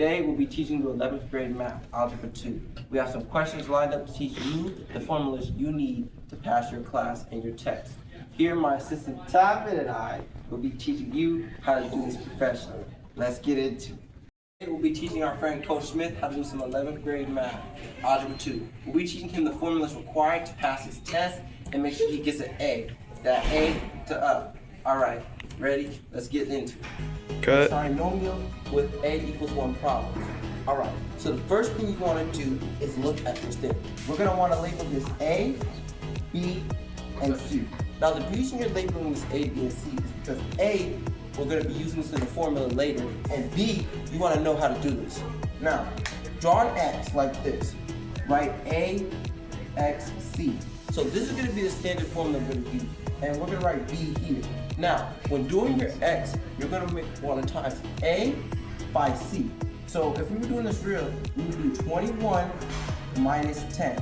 Today we'll be teaching you 11th grade math, algebra 2. We have some questions lined up to teach you the formulas you need to pass your class and your test. Here my assistant Tavin and I will be teaching you how to do this professionally. Let's get into it. Today we'll be teaching our friend Coach Smith how to do some 11th grade math, algebra 2. We'll be teaching him the formulas required to pass his test and make sure he gets an A. That A to up. Alright, ready? Let's get into it. Cut. Trinomial with A equals 1 problem. Alright, so the first thing you want to do is look at this thing. We're going to want to label this A, B, and C. Now the reason you're labeling this A, B, and C is because A, we're going to be using this in the formula later, and B, you want to know how to do this. Now, draw an X like this. Write A, X, C. So this is going to be the standard formula we're going to use, and we're going to write B here. Now, when doing your X, you're going to want to times A by C. So if we were doing this real, we would do 21 minus 10.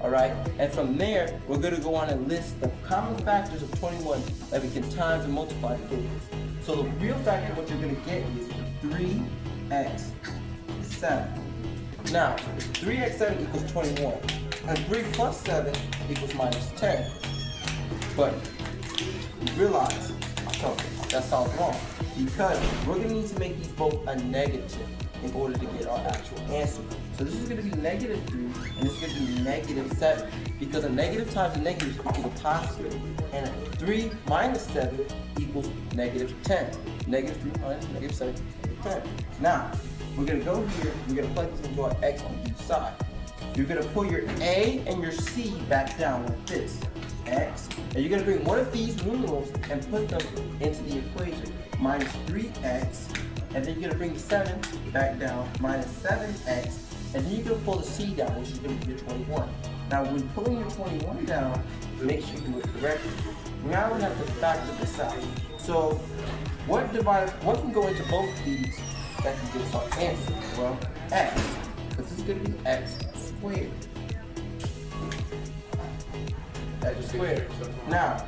Alright? And from there, we're going to go on and list the common factors of 21 that we can times and multiply to get this. So the real factor, what you're going to get is 3x7. Now, 3x7 equals 21. And 3 plus 7 equals minus 10. But realize that sounds wrong, because we're going to need to make these both a negative in order to get our actual answer. So this is going to be negative 3 and this is going to be negative 7, because a negative times a negative equals a positive, and a 3 minus 7 equals negative 10. Negative 3 minus negative 7 equals 10. Now, we're going to go here, we're going to plug this into our X on each side. You're going to pull your A and your C back down like this. X, and you're going to bring one of these numerals and put them into the equation, minus 3x, and then you're going to bring 7 back down, minus 7x, and then you're going to pull the C down, which is going to be your 21. Now, when pulling your 21 down, make sure you do it correctly. Now we have to factor this out. So, what can go into both of these that can give us our answer? Well, x, because this is going to be x squared. X squared. Now,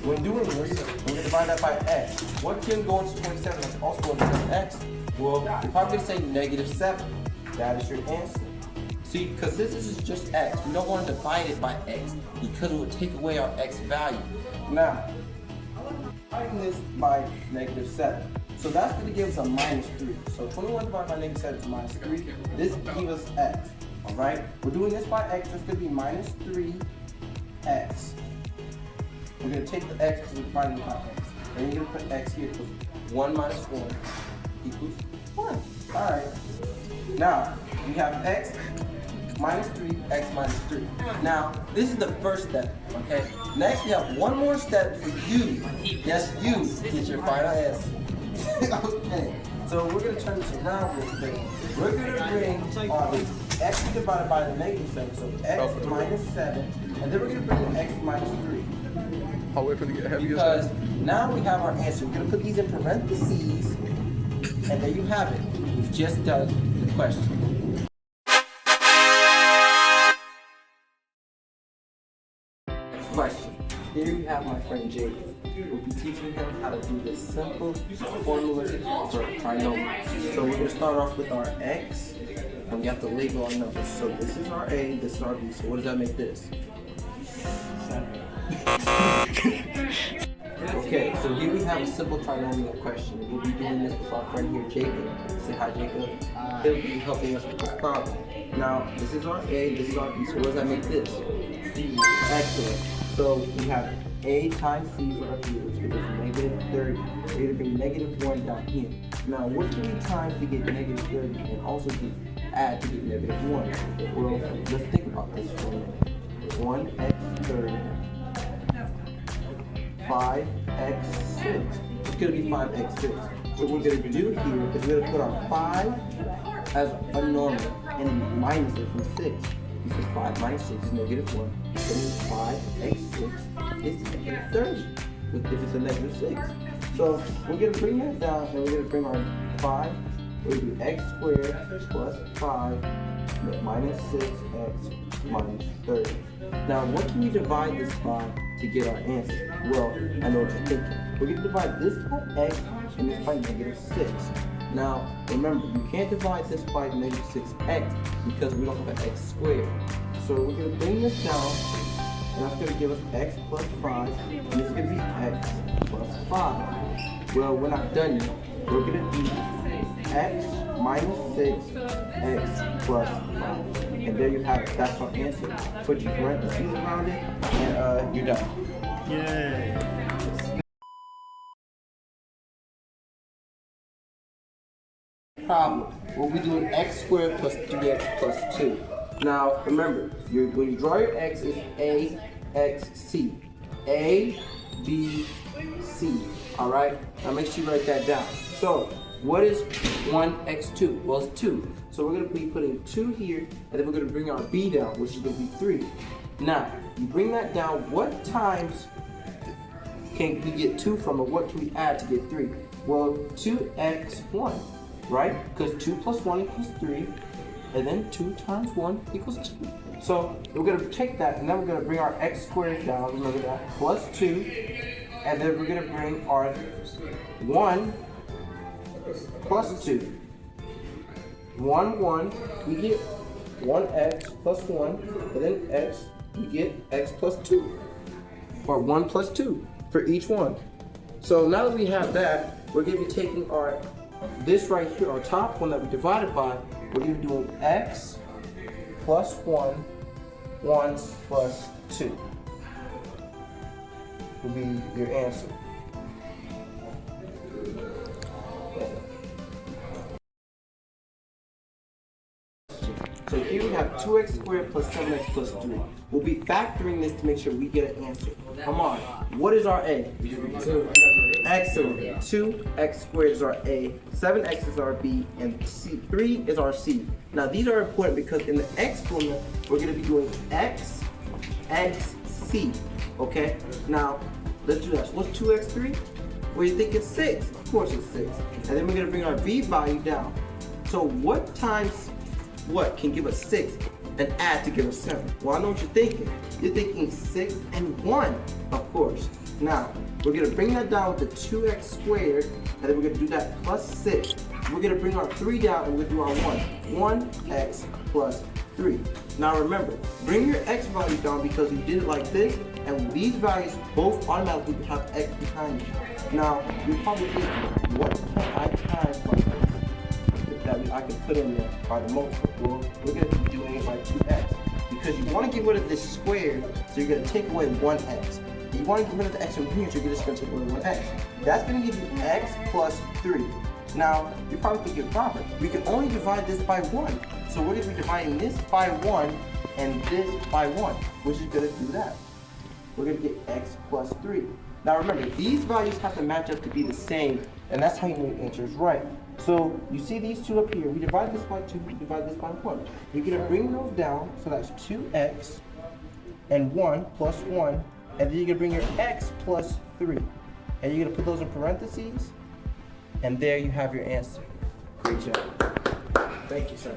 when doing this, we're going to divide that by x. What can go into 27 that's also going to x? Well, you're probably going to say negative 7. That is your answer. See, because this is just x. We don't want to divide it by x because it would take away our x value. Now, dividing this by negative 7. So that's going to give us a minus 3. So 21 divided by negative 7 is minus 3. This gives us x. Alright, we're doing this by x, that's going to be minus 3x. We're going to take the x because we're dividing by x. And you're going to put x here because 1 minus 1 equals 1. Alright, now we have x minus 3, x minus 3. Now, this is the first step, okay? Next, we have one more step for you. Yes, you get your final answer. Okay, so we're going to turn this around real quick. We're going to bring our x divided by the negative 7, so x minus 7, and then we're going to bring in x minus 3. I'll wait for the heavy. Because now we have our answer. We're going to put these in parentheses, and there you have it. We've just done the question. Next question. Here we have my friend Jake. We'll be teaching him how to do this simple formula for trinomials. So we're going to start off with our x, and we have to label our numbers. So this is our A, this is our B. So what does that make this? 7. Okay, so here we have a simple trinomial question. We'll be doing this with our friend here, Jacob. Say hi, Jacob. He'll be helping us with this problem. Now, this is our A, this is our B. So what does that make this? C. Excellent. So we have A times C for up here, which gives us negative 30. We're going to bring negative 1 down here. Now, what can we times to get negative 30 and also add to get negative 1? Well, let's think about this for a minute. 1x 30, 5x6. It's going to be 5x6. So what we're going to do here is we're going to put our 5 as a normal and minus it from 6. Because 5 minus 6 is negative 1. That means 5x6 is negative 30, if it's a negative 6. So we're going to bring that down, and we're going to bring our 5. We're going to do x squared plus 5 minus 6x minus 30. Now, what can we divide this by to get our answer? Well, I know what you're thinking. We're going to divide this by x and this by negative 6. Now, remember, you can't divide this by negative 6x because we don't have an x squared. So we're going to bring this down, and that's going to give us x plus 5, and this is going to be x plus 5. Well, we're not done yet. We're going to do x minus 6, x plus 5. And there you have it. That's our answer. Put your parentheses around it, and you're done. Yay. Problem. We'll be doing x squared plus 3x plus 2. Now, remember, when you draw your x, it's A, X, C. A, B, C. Alright? Now make sure you write that down. So, what is 1x2? Well, it's 2. So we're going to be putting 2 here, and then we're going to bring our b down, which is going to be 3. Now, you bring that down, what times can we get 2 from, or what can we add to get 3? Well, 2x1, right? Because 2 plus 1 equals 3, and then 2 times 1 equals 2. So we're going to take that, and then we're going to bring our x squared down, remember that, plus 2, and then we're going to bring our 1 plus 2. 1, 1, we get 1x plus 1, and then x, we get x plus 2, or 1 plus 2 for each one. So now that we have that, we're going to be taking our, this right here, our top one that we divided by, we're going to be doing x plus 1, 1 plus 2 will be your answer. So here we have 2x squared plus 7x plus 3. We'll be factoring this to make sure we get an answer. Come on. What is our A? 2. Excellent. 2x squared is our A, 7x is our B, and 3 is our C. Now these are important because in the exponent, we're going to be doing x, x, c. Okay? Now, let's do that. So what's 2x3? Well, you think it's 6. Of course it's 6. And then we're going to bring our B value down. So what times what can give us 6 and add to give us 7? Well, I know what you're thinking. You're thinking 6 and 1, of course. Now, we're going to bring that down with the 2x squared, and then we're going to do that plus 6. We're going to bring our 3 down, and we're going to do our 1. 1x plus 3. Now remember, bring your x value down because you did it like this, and these values both automatically have x behind them. Now, you're probably thinking, what can I times by this? That I can put in there by the multiple. Well, we're going to be doing it by 2x. Because you want to get rid of this squared, so you're going to take away 1x. You want to get rid of the x from here, so you're just going to take away 1x. That's going to give you x plus 3. Now, you're probably thinking, Robert, we can only divide this by 1. So we're going to be dividing this by 1 and this by 1, which is going to do that. We're going to get x plus 3. Now remember, these values have to match up to be the same, and that's how you know your answer is right. So you see these two up here, we divide this by 2, we divide this by 1. We're going to bring those down, so that's 2x and 1 plus 1, and then you're going to bring your x plus 3. And you're going to put those in parentheses, and there you have your answer. Great job. Thank you, sir.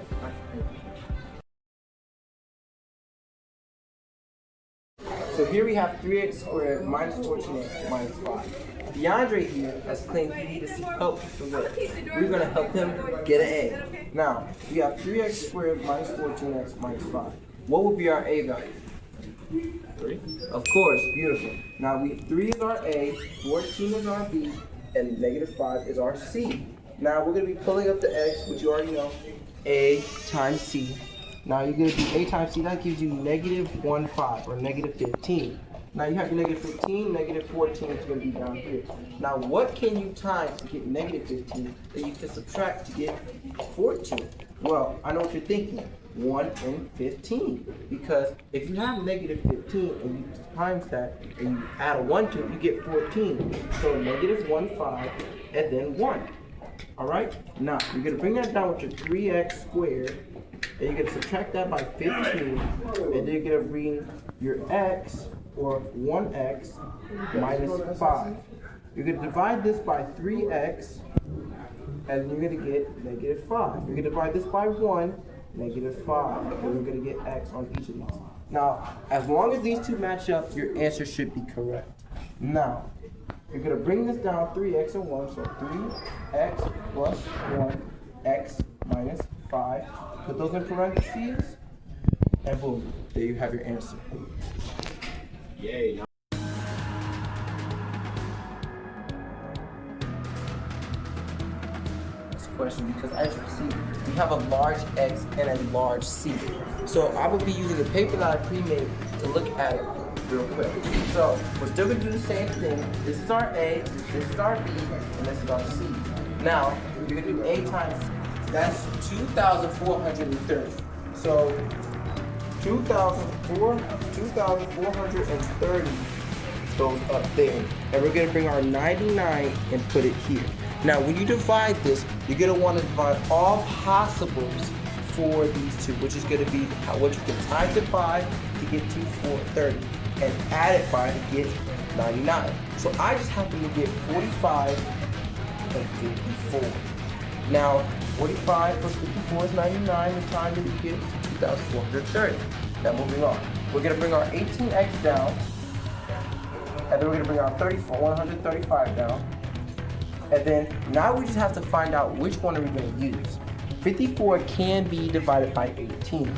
So here we have 3x squared minus 14x minus 5. DeAndre here has claimed he needed some help with the work. We're going to help him get an A. Now, we have 3x squared minus 14x minus 5. What would be our A value? 3. Of course, beautiful. Now, 3 is our A, 14 is our B, and negative 5 is our C. Now, we're going to be pulling up the x, which you already know, A times C. Now, you're going to do A times C, that gives you negative 1, 5, or negative 15. Now you have your negative 15, negative 14 is going to be down here. Now what can you times to get negative 15 that you can subtract to get 14? Well, I know what you're thinking, 1 and 15. Because if you have negative 15 and you times that and you add a 1 to it, you get 14. So negative 1, 5, and then 1. Alright? Now you're going to bring that down with your 3x squared, and you're going to subtract that by 15, and then you're going to bring your x, or 1x minus 5. You're going to divide this by 3x, and you're going to get negative 5. You're going to divide this by 1, negative 5. And you're going to get x on each of these. Now, as long as these two match up, your answer should be correct. Now, You're gonna bring this down 3x and 1, so 3x plus 1, x minus 5. Put those in parentheses, and boom, there you have your answer. Yay. Question, because as you can see, we have a large X and a large C. So I will be using a paper that I pre-made to look at it real quick. So we're still gonna do the same thing. This is our A, this is our B, and this is our C. Now, you're gonna do A times, that's 2,430. So 2,430 goes up there. And we're gonna bring our 99 and put it here. Now, when you divide this, you're gonna wanna divide all possibles for these two, which is gonna be what you can times it by to get to 430 and add it by to get 99. So I just happen to get 45 and 54. Now, 45 plus 54 is 99, the time that we get is 2,430. Now, moving on. We're gonna bring our 18x down, and then we're gonna bring our 135 down. And then now we just have to find out which one are we going to use. 54 can be divided by 18.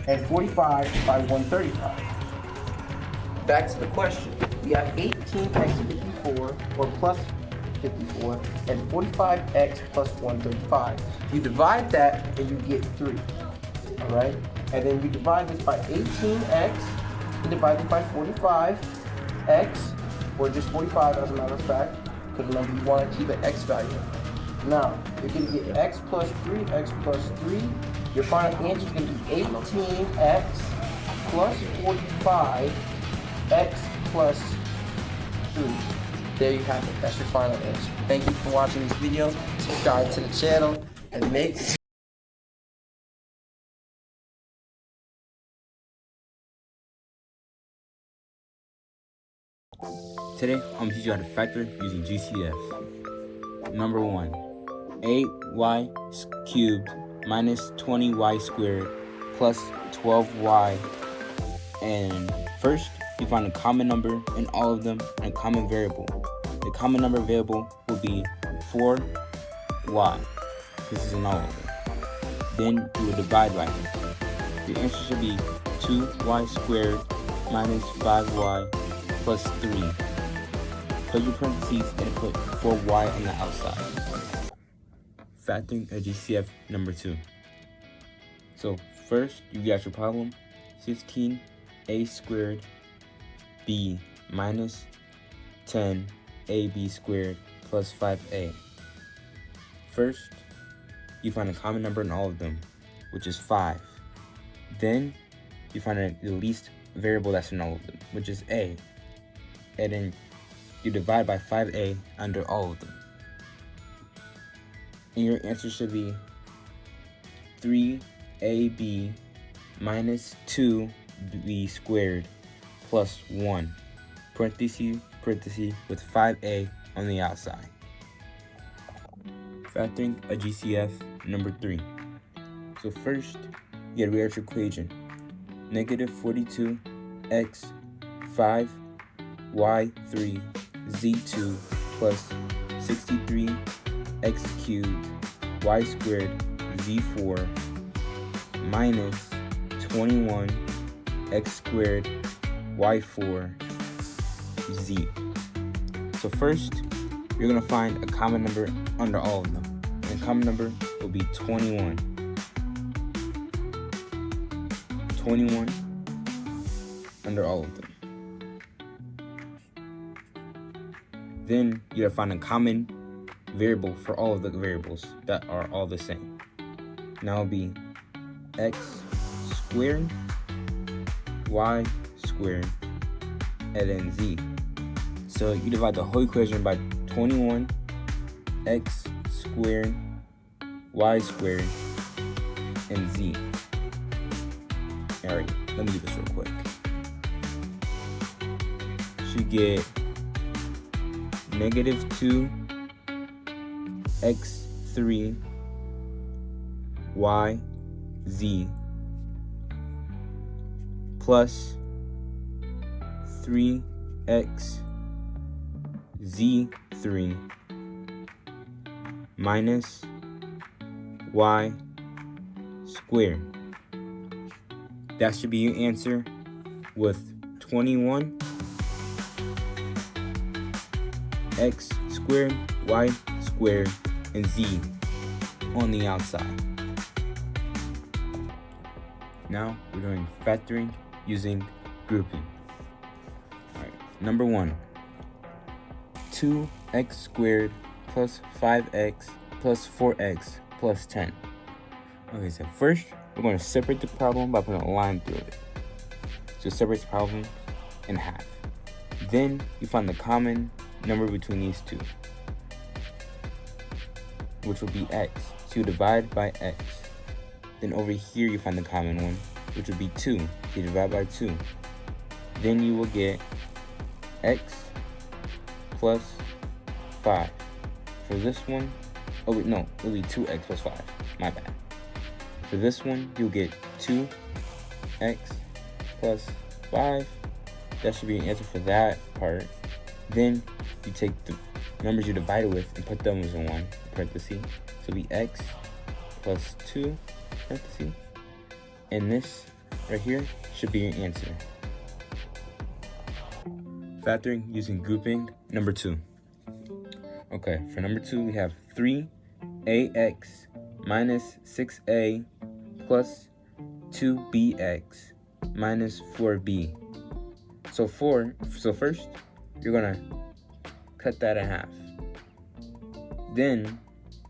And 45 by 135. Back to the question. We have 18x 54 or plus 54 and 45x plus 135. You divide that and you get 3. Alright? And then you divide this by 18x and divide it by 45x. Or just 45 as a matter of fact, because remember you want to keep an x value. Now, you're going to get x plus 3, x plus 3. Your final answer is going to be 18x plus 45, x plus 3. There you have it. That's your final answer. Thank you for watching this video. Subscribe to the channel and make Today, I'm going to teach you how to factor using GCF. Number 1, 8y cubed minus 20y squared plus 12y. And first, you find a common number in all of them and a common variable. The common number variable will be 4y. This is in all of them. Then you will divide by them. The answer should be 2y squared minus 5y plus 3. Put your parentheses and put 4y on the outside. Factoring a GCF number 2. So first, you got your problem. 15a squared b minus 10ab squared plus 5a. First, you find a common number in all of them, which is 5. Then, you find the least variable that's in all of them, which is a. And then you divide by 5a under all of them. And your answer should be 3ab minus 2b squared plus 1. Parentheses with 5a on the outside. Factoring a GCF number 3. So first, you gotta rewrite your equation. Negative 42x 5 y3 z2 plus 63x cubed y squared z4 minus 21x squared y4 z. So first, you're going to find a common number under all of them. And the common number will be 21. 21 under all of them. Then you gotta find a common variable for all of the variables that are all the same. Now it'll be x squared, y squared, and then z. So you divide the whole equation by 21, x squared, y squared, and z. Alright, let me do this real quick. So you get negative 2 x3 y z plus 3 2x z3 minus y squared. That should be your answer with 21 x squared, y squared, and z on the outside. Now we're doing factoring using grouping. Alright, number 1. 2x squared plus 5x plus 4x plus 10. Okay, so first we're going to separate the problem by putting a line through it. So separate the problem in half. Then you find the common number between these two, which will be x. So you divide by x. Then over here you find the common one, which would be 2. So you divide by 2. Then you will get x plus 5. For this one, oh wait, no, it'll be 2x plus 5. My bad. For this one, you'll get 2x plus 5. That should be an answer for that part. Then you take the numbers you divided with and put them as a 1, parentheses. So it'll be x plus 2, parentheses. And this right here should be your answer. Factoring using grouping, number 2. Okay, for number 2, we have 3ax minus 6a plus 2bx minus 4b. So first, you're gonna cut that in half. Then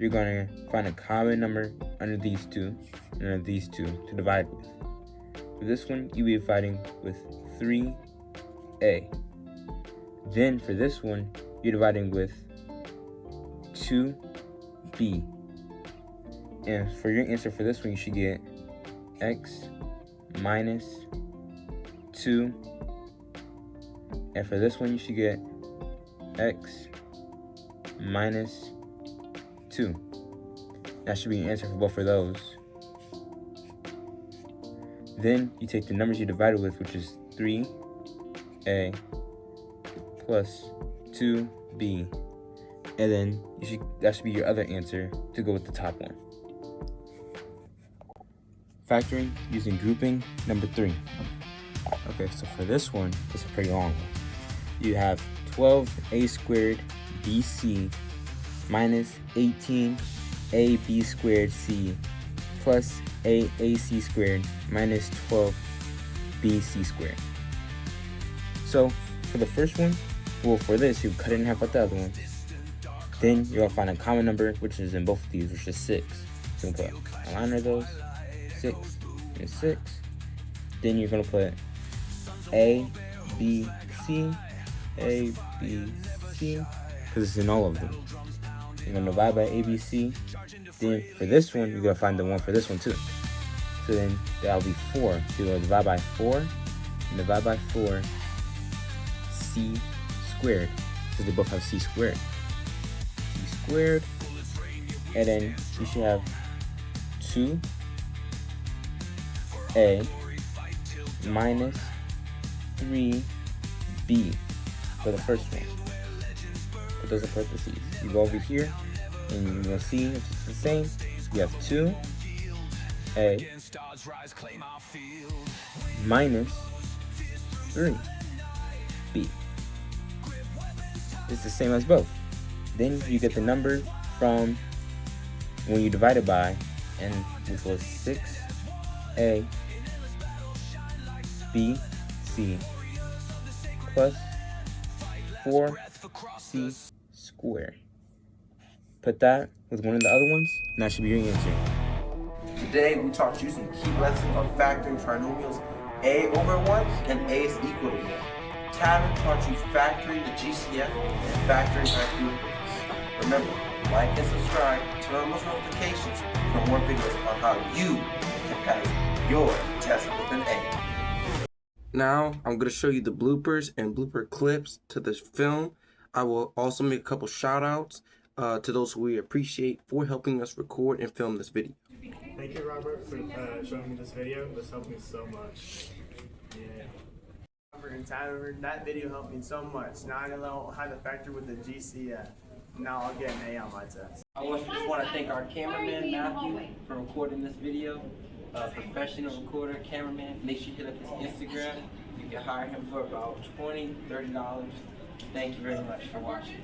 you're gonna find a common number under these two and under these two to divide with. For this one, you'll be dividing with 3a. Then for this one, you're dividing with 2b. And for your answer for this one, you should get x minus 2. And for this one, you should get x minus 2. That should be your answer for both of those. Then you take the numbers you divided with, which is 3a plus 2b. And then that should be your other answer to go with the top one. Factoring using grouping, number 3. Okay, so for this one, it's a pretty long one. You have 12a squared bc minus 18ab squared c plus aac squared minus 12bc squared. So for the first one, well, for this, you cut it in half like the other one. Then you're gonna find a common number, which is in both of these, which is 6. So you put a line of those, 6 and 6. Then you're gonna put A, B, C, A, B, C, because it's in all of them. You're gonna divide by A, B, C. Then for this one, you're gonna find the one for this one too. So then that'll be 4. So you're gonna divide by 4 and divide by 4, C squared, because they both have C squared. C squared, and then you should have 2a minus 3b for the first one. Put those in parentheses. You go over here and you're gonna see if it's the same. You have 2a minus 3b. It's the same as both. Then you get the number from when you divide it by, and which was 6a b c plus 4c squared. Put that with one of the other ones, and that should be your answer. Today we taught you some key lessons on factoring trinomials a over 1 and a is equal to 1. Tavin taught you factoring the GCF and factoring by grouping. Remember, like and subscribe, turn on those notifications for more videos on how you can pass your test with an A. Now, I'm going to show you the bloopers and blooper clips to this film. I will also make a couple shout outs to those who we appreciate for helping us record and film this video. Thank you, Robert, for showing me this video. This helped me so much. Yeah. And Tyler, that video helped me so much. Now I know how to factor with the GCF. Now I'll get an A on my test. I just want to thank our cameraman, Matthew, for recording this video. A professional recorder, cameraman. Make sure you hit up his Instagram. You can hire him for about $20, $30. Thank you very much for watching.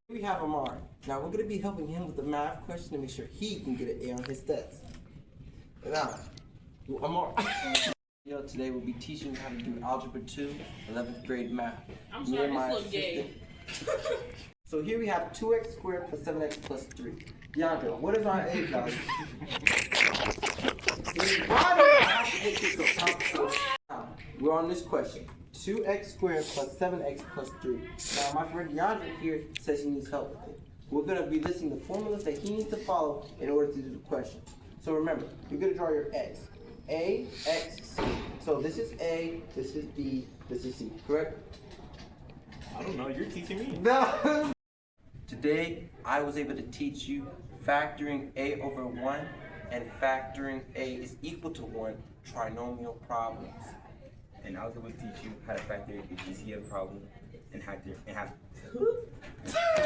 We have Amar. Now we're going to be helping him with the math question to make sure he can get an A on his test. Now, Amar. Today we'll be teaching you how to do Algebra 2, 11th grade math. I'm sorry, this looks gay. So here we have 2x squared plus 7x plus 3. Yandra, what is our A value? Why do I have to make this so complicated? Now, we're on this question. 2x squared plus 7x plus 3. Now my friend Yandra here says he needs help with it. We're going to be listing the formulas that he needs to follow in order to do the question. So remember, you're going to draw your x. A, X, C. So this is A, this is B, this is C, correct? I don't know, you're teaching me. No. Today, I was able to teach you factoring A over 1 and factoring A is equal to 1 trinomial problems. And I was able to teach you how to factor the GCF problem and have